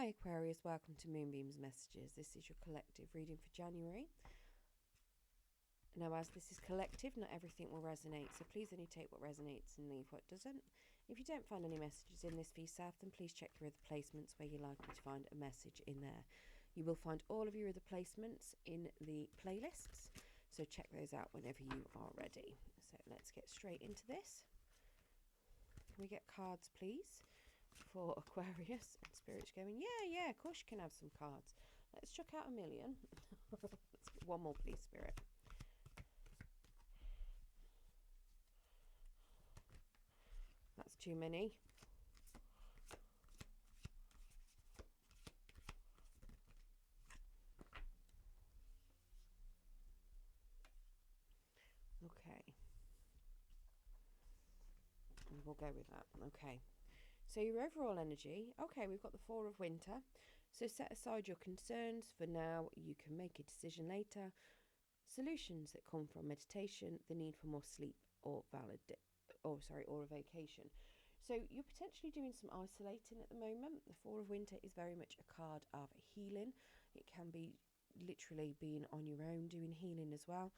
Hi Aquarius, welcome to Moonbeam's Messages. This is your collective reading for January. Now, as this is collective, not everything will resonate, so please only take what resonates and leave what doesn't. If you don't find any messages in this for yourself, then please check your other placements where you're likely to find a message in there. You will find all of your other placements in the playlists, so check those out whenever you are ready. So let's get straight into this. Can we get cards, please, for Aquarius? And Spirit's going, yeah, of course you can have some cards. Let's chuck out a million. Let's get one more, please, Spirit. That's too many. Okay. And we'll go with that. Okay. So your overall energy. Okay, we've got the Four of Winter. So set aside your concerns for now. You can make a decision later. Solutions that come from meditation, the need for more sleep or a vacation. So you're potentially doing some isolating at the moment. The Four of Winter is very much a card of healing. It can be literally being on your own, doing healing as well.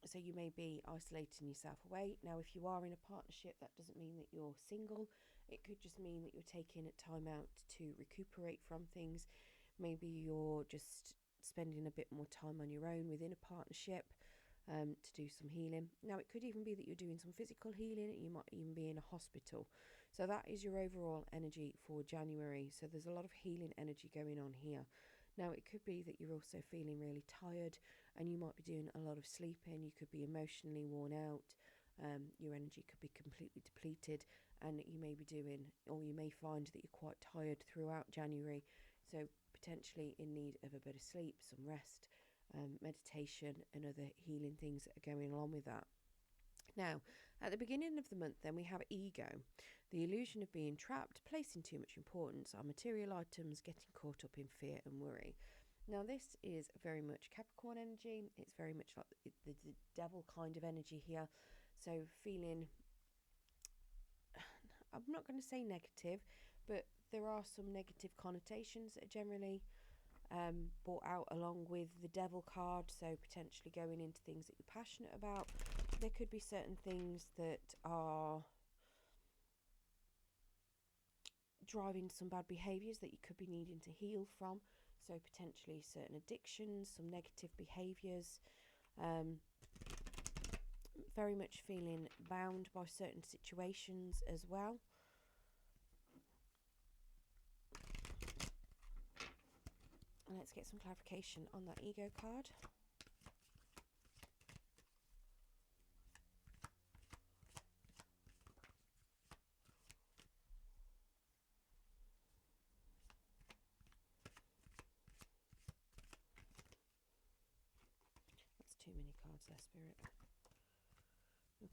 So you may be isolating yourself away. Now, if you are in a partnership, that doesn't mean that you're single. It could just mean that you're taking time out to recuperate from things. Maybe you're just spending a bit more time on your own within a partnership to do some healing. Now, it could even be that you're doing some physical healing. You might even be in a hospital. So that is your overall energy for January. So there's a lot of healing energy going on here. Now, it could be that you're also feeling really tired and you might be doing a lot of sleeping. You could be emotionally worn out. Your energy could be completely depleted, and you may be doing, or you may find that you're quite tired throughout January. So potentially in need of a bit of sleep, some rest, meditation and other healing things that are going along with that. Now, at the beginning of the month, then we have ego, the illusion of being trapped, placing too much importance on material items, getting caught up in fear and worry. Now, this is very much Capricorn energy. It's very much like the devil kind of energy here. So feeling, I'm not going to say negative, but there are some negative connotations that are generally brought out along with the devil card. So potentially going into things that you're passionate about. There could be certain things that are driving some bad behaviours that you could be needing to heal from. So potentially certain addictions, some negative behaviours. Very much feeling bound by certain situations as well. And let's get some clarification on that ego card. That's too many cards there, Spirit.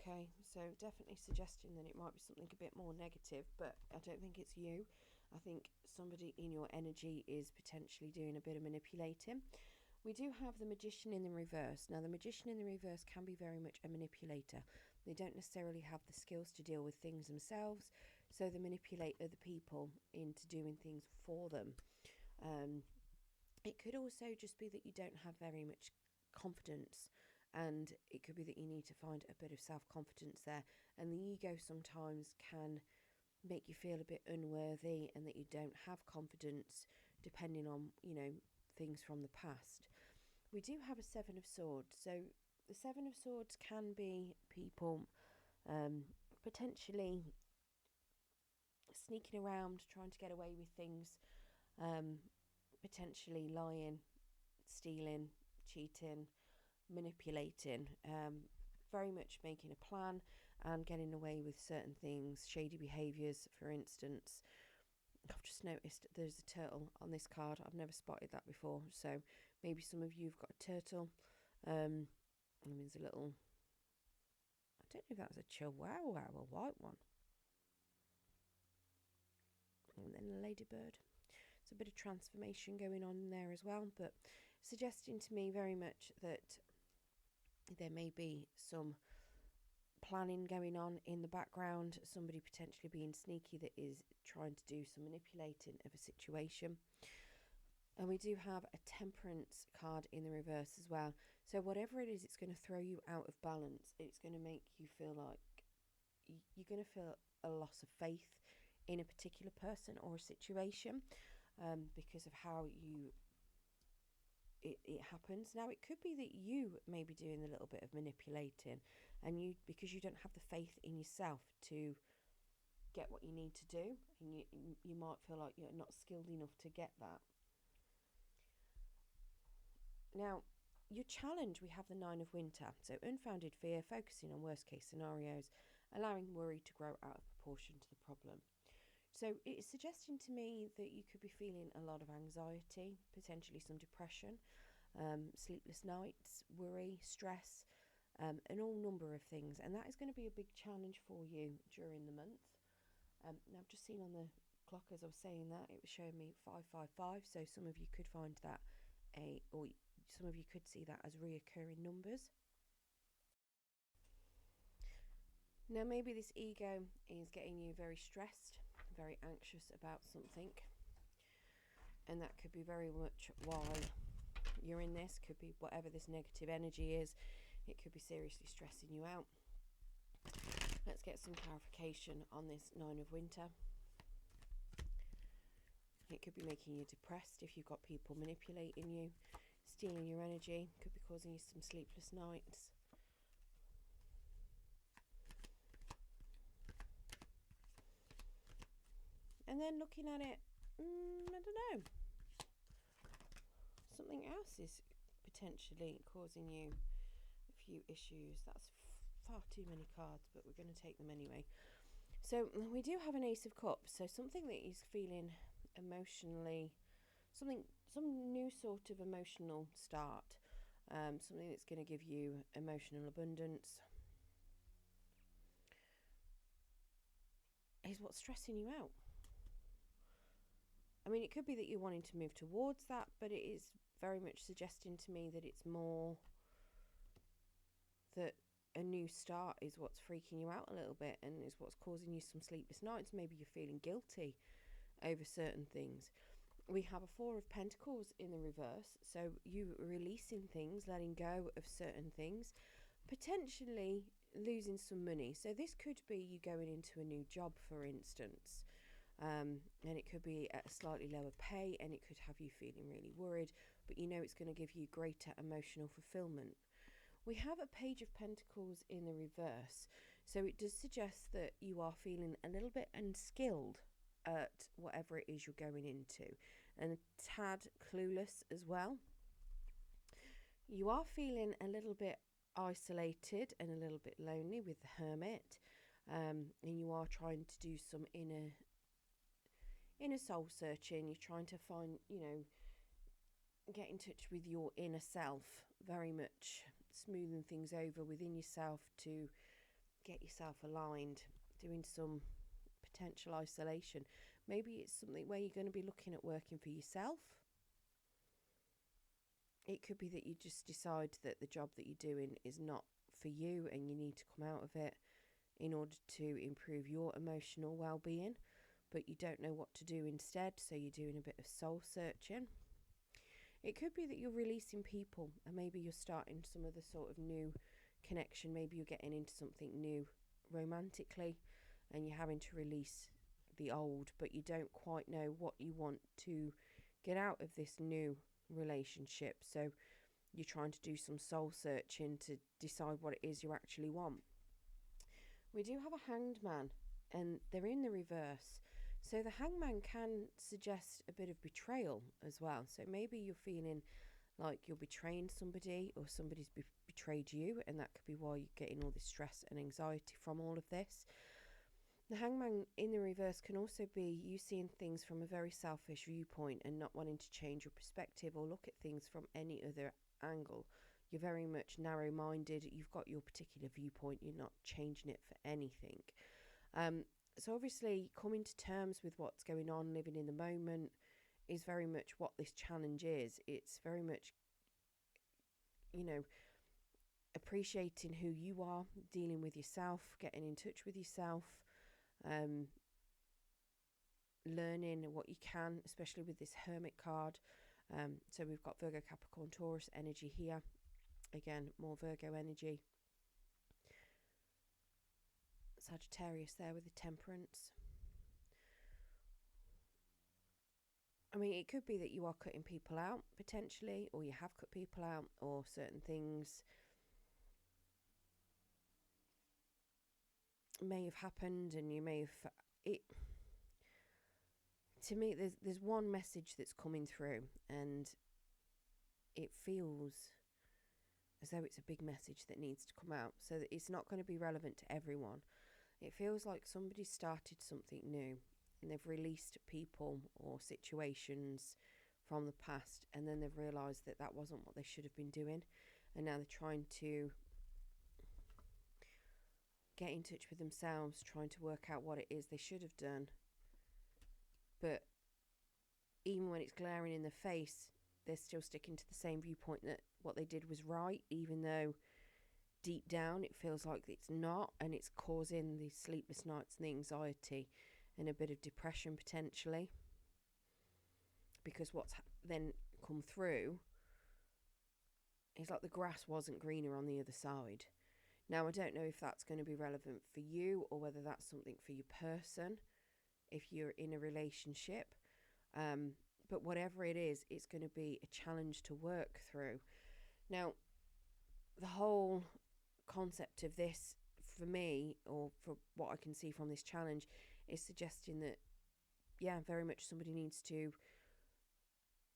Okay, so definitely suggesting that it might be something a bit more negative, but I don't think it's you. I think somebody in your energy is potentially doing a bit of manipulating. We do have the Magician in the reverse. Now, the Magician in the reverse can be very much a manipulator. They don't necessarily have the skills to deal with things themselves, so they manipulate other people into doing things for them. It could also just be that you don't have very much confidence, and it could be that you need to find a bit of self-confidence there. And the ego sometimes can make you feel a bit unworthy and that you don't have confidence, depending on, things from the past. We do have a Seven of Swords. So the Seven of Swords can be people potentially sneaking around, trying to get away with things, potentially lying, stealing, cheating, manipulating, very much making a plan and getting away with certain things, shady behaviours, for instance. I've just noticed there's a turtle on this card. I've never spotted that before, so maybe some of you have got a turtle. There's a little, I don't know if that was a chihuahua, a white one. And then a ladybird. It's a bit of transformation going on in there as well, but suggesting to me very much that there may be some planning going on in the background, somebody potentially being sneaky that is trying to do some manipulating of a situation. And we do have a Temperance card in the reverse as well. So whatever it is, it's going to throw you out of balance. It's going to make you feel like you're going to feel a loss of faith in a particular person or a situation, because of how it happens. Now, it could be that you may be doing a little bit of manipulating, and because you don't have the faith in yourself to get what you need to do, and you might feel like you're not skilled enough to get that. Now, your challenge, we have the Nine of Winter. So unfounded fear, focusing on worst case scenarios, allowing worry to grow out of proportion to the problem. So it's suggesting to me that you could be feeling a lot of anxiety, potentially some depression, sleepless nights, worry, stress, an all number of things. And that is going to be a big challenge for you during the month. Now, I've just seen on the clock as I was saying that, it was showing me 555. So some of you could find that or some of you could see that as reoccurring numbers. Now, maybe this ego is getting you very stressed, very anxious about something, and that could be very much why you're in this. Could be whatever this negative energy is, it could be seriously stressing you out. Let's get some clarification on this Nine of Winter. It could be making you depressed if you've got people manipulating you, stealing your energy, could be causing you some sleepless nights. And then looking at it, I don't know. Something else is potentially causing you a few issues. That's far too many cards, but we're going to take them anyway. So we do have an Ace of Cups. So something that is feeling emotionally, some new sort of emotional start, something that's going to give you emotional abundance, is what's stressing you out. I mean, it could be that you're wanting to move towards that, but it is very much suggesting to me that it's more that a new start is what's freaking you out a little bit and is what's causing you some sleepless nights. Maybe you're feeling guilty over certain things. We have a Four of Pentacles in the reverse, so you releasing things, letting go of certain things, potentially losing some money. So this could be you going into a new job, for instance, and it could be at a slightly lower pay, and it could have you feeling really worried, but you know it's going to give you greater emotional fulfillment. We have a Page of Pentacles in the reverse, so it does suggest that you are feeling a little bit unskilled at whatever it is you're going into, and a tad clueless as well. You are feeling a little bit isolated and a little bit lonely with the Hermit, and you are trying to do some inner soul searching. You're trying to find, get in touch with your inner self, very much smoothing things over within yourself to get yourself aligned, doing some potential isolation. Maybe it's something where you're going to be looking at working for yourself. It could be that you just decide that the job that you're doing is not for you and you need to come out of it in order to improve your emotional well-being, but you don't know what to do instead, so you're doing a bit of soul searching. It could be that you're releasing people, and maybe you're starting some other sort of new connection. Maybe you're getting into something new romantically and you're having to release the old, but you don't quite know what you want to get out of this new relationship. So you're trying to do some soul searching to decide what it is you actually want. We do have a Hanged Man, and they're in the reverse. So the Hangman can suggest a bit of betrayal as well. So maybe you're feeling like you're betraying somebody, or somebody's betrayed you, and that could be why you're getting all this stress and anxiety from all of this. The Hangman in the reverse can also be you seeing things from a very selfish viewpoint and not wanting to change your perspective or look at things from any other angle. You're very much narrow-minded. You've got your particular viewpoint. You're not changing it for anything. So obviously coming to terms with what's going on, living in the moment, is very much what this challenge is. It's very much, appreciating who you are, dealing with yourself, getting in touch with yourself, learning what you can, especially with this Hermit card. So we've got Virgo, Capricorn, Taurus energy here. Again, more Virgo energy. Sagittarius there with the Temperance. I mean, it could be that you are cutting people out, potentially, or you have cut people out, or certain things may have happened and you may have... To me, there's one message that's coming through, and it feels as though it's a big message that needs to come out, so that it's not going to be relevant to everyone. It feels like somebody started something new and they've released people or situations from the past, and then they've realised that that wasn't what they should have been doing, and now they're trying to get in touch with themselves, trying to work out what it is they should have done. But even when it's glaring in the face, they're still sticking to the same viewpoint that what they did was right, even though deep down it feels like it's not, and it's causing these sleepless nights and the anxiety and a bit of depression potentially, because what's then come through is like the grass wasn't greener on the other side. Now, I don't know if that's going to be relevant for you, or whether that's something for your person if you're in a relationship, but whatever it is, it's going to be a challenge to work through. Now, the whole concept of this, for me, or for what I can see from this challenge, is suggesting that, yeah, very much somebody needs to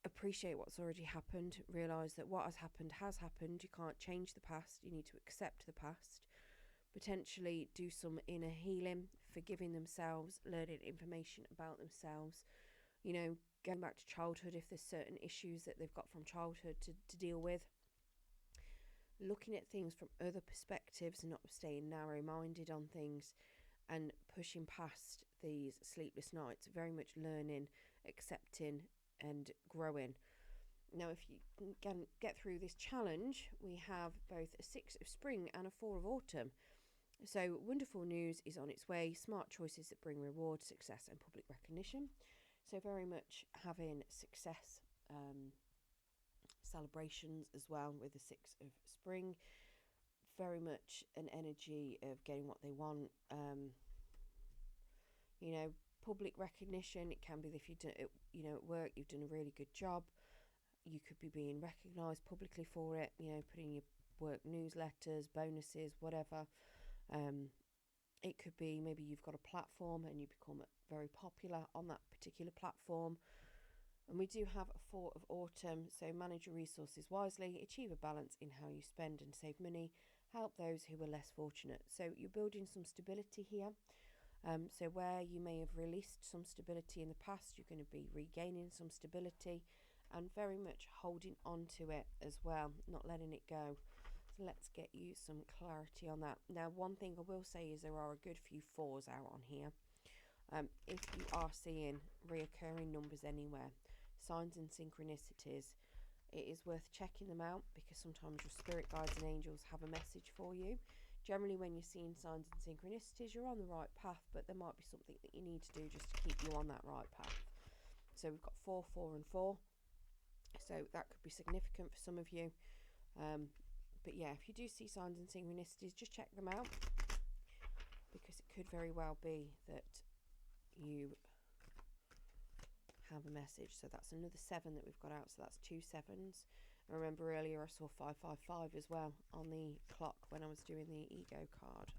appreciate what's already happened, realise that what has happened. You can't change the past, you need to accept the past, potentially do some inner healing, forgiving themselves, learning information about themselves, you know, going back to childhood if there's certain issues that they've got from childhood to deal with, looking at things from other perspectives and not staying narrow-minded on things, and pushing past these sleepless nights, very much learning, accepting and growing. Now, if you can get through this challenge, we have both a 6 of spring and a 4 of autumn. So wonderful news is on its way, smart choices that bring reward, success and public recognition. So very much having success celebrations as well with the 6 of spring. Very much an energy of getting what they want. You know, public recognition. It can be that if you do, you know, at work you've done a really good job. You could be being recognised publicly for it. You know, putting your work newsletters, bonuses, whatever. It could be maybe you've got a platform and you become very popular on that particular platform. And we do have a 4 of autumn, so manage your resources wisely, achieve a balance in how you spend and save money, help those who are less fortunate. So you're building some stability here. So where you may have released some stability in the past, you're going to be regaining some stability and very much holding on to it as well, not letting it go. So let's get you some clarity on that. Now, one thing I will say is there are a good few 4s out on here. If you are seeing reoccurring numbers anywhere, signs and synchronicities, it is worth checking them out, because sometimes your spirit guides and angels have a message for you. Generally, when you're seeing signs and synchronicities, you're on the right path, but there might be something that you need to do just to keep you on that right path. So we've got 4, 4 and 4. So that could be significant for some of you. But yeah, if you do see signs and synchronicities, just check them out, because it could very well be that you have a message. So that's another 7 that we've got out, so that's 2 7s. And remember earlier I saw 555 as well on the clock when I was doing the ego card.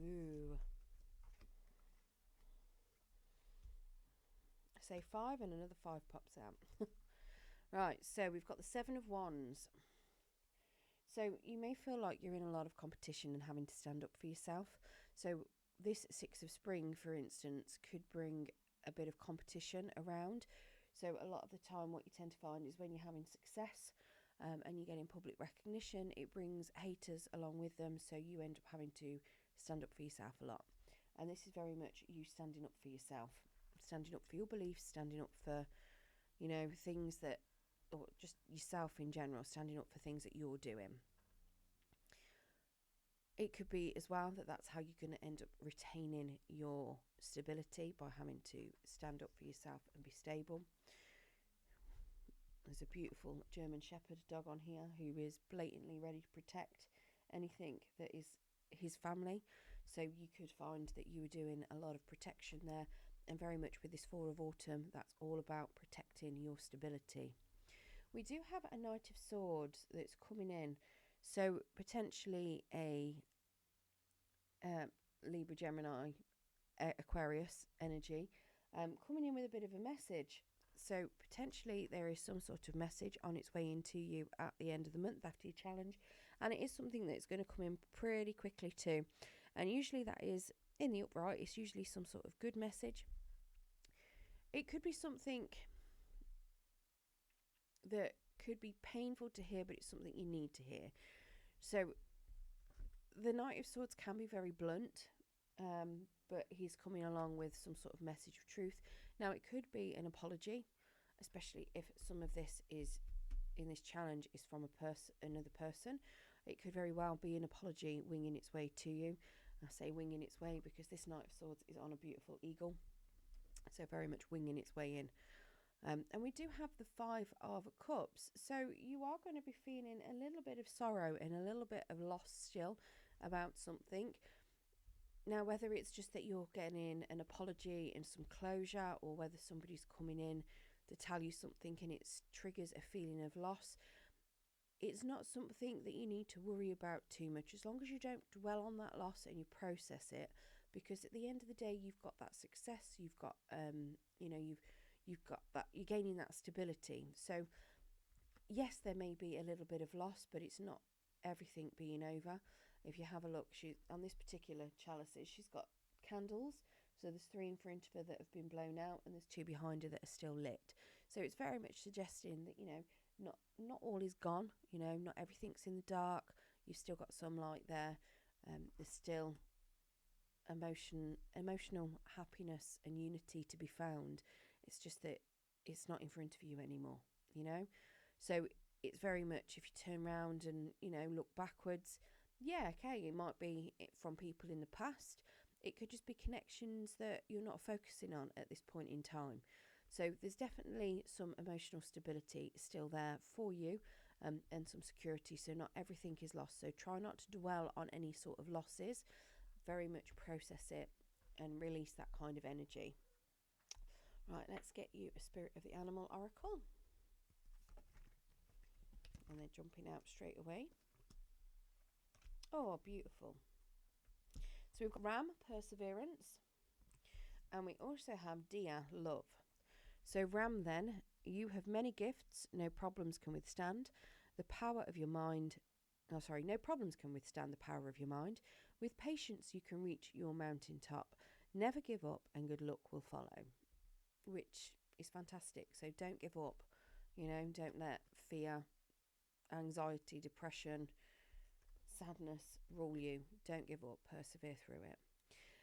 Ooh. I say 5 and another 5 pops out. Right, so we've got the 7 of Wands. So you may feel like you're in a lot of competition and having to stand up for yourself. So this 6 of spring, for instance, could bring a bit of competition around. So a lot of the time what you tend to find is when you're having success and you're getting public recognition, it brings haters along with them. So you end up having to stand up for yourself a lot. And this is very much you standing up for yourself, standing up for your beliefs, standing up for, you know, things that, or just yourself in general, standing up for things that you're doing. It could be as well that that's how you're going to end up retaining your stability, by having to stand up for yourself and be stable. There's a beautiful German Shepherd dog on here who is blatantly ready to protect anything that is his family. So you could find that you were doing a lot of protection there, and very much with this Four of Autumn, that's all about protecting your stability. We do have a Knight of Swords that's coming in, so potentially a Libra, Gemini, Aquarius energy, coming in with a bit of a message. So potentially there is some sort of message on its way into you at the end of the month after your challenge, and it is something that's going to come in pretty quickly too. And usually that is in the upright. It's usually some sort of good message. It could be something that could be painful to hear, but it's something you need to hear. So the Knight of Swords can be very blunt, but he's coming along with some sort of message of truth. Now, it could be an apology, especially if some of this is in this challenge is from another person. It could very well be an apology winging its way to you. I say winging its way because this Knight of Swords is on a beautiful eagle, so very much winging its way in. And we do have the Five of Cups, so you are going to be feeling a little bit of sorrow and a little bit of loss still about something. Now, whether it's just that you're getting an apology and some closure, or whether somebody's coming in to tell you something and it triggers a feeling of loss, it's not something that you need to worry about too much, as long as you don't dwell on that loss and you process it. Because at the end of the day, you've got that success, you've got you've got that, you're gaining that stability. So yes, there may be a little bit of loss, but it's not everything being over. If you have a look, she on this particular chalices, she's got candles. So there's 3 in front of her that have been blown out, and there's 2 behind her that are still lit. So it's very much suggesting that, you know, not all is gone. You know, not everything's in the dark. You've still got some light there. There's still emotional happiness and unity to be found. It's just that it's not in front of you anymore, you know. So it's very much, if you turn around and, you know, look backwards, yeah, okay, it might be from people in the past. It could just be connections that you're not focusing on at this point in time. So there's definitely some emotional stability still there for you, and some security. So not everything is lost. So try not to dwell on any sort of losses. Very much process it and release that kind of energy. Right, let's get you a Spirit of the Animal Oracle. And they're jumping out straight away. Oh, beautiful. So we've got Ram, Perseverance, and we also have Dia, Love. So Ram, then, you have many gifts, no problems can withstand the power of your mind. No problems can withstand the power of your mind. With patience, you can reach your mountaintop. Never give up, and good luck will follow. Which is fantastic. So don't give up. You know, don't let fear, anxiety, depression, sadness rule you. Don't give up. Persevere through it.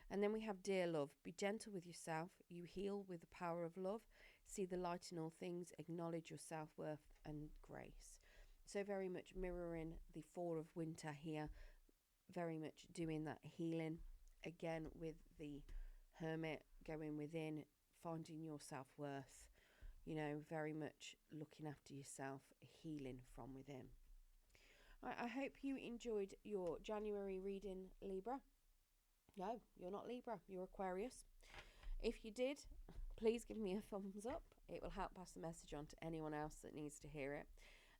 And then we have Dear Love. Be gentle with yourself. You heal with the power of love. See the light in all things. Acknowledge your self-worth and grace. So very much mirroring the Four of Winter here. Very much doing that healing. Again, with the Hermit, going within, finding your self-worth. You know, very much looking after yourself, healing from within. I hope you enjoyed your January reading, Libra. No, you're not Libra, you're Aquarius. If you did, please give me a thumbs up. It will help pass the message on to anyone else that needs to hear it.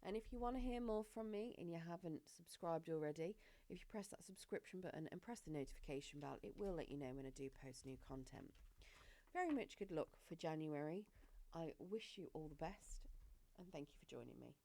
And if you want to hear more from me and you haven't subscribed already, if you press that subscription button and press the notification bell, it will let you know when I do post new content. Very much good luck for January. I wish you all the best, and thank you for joining me.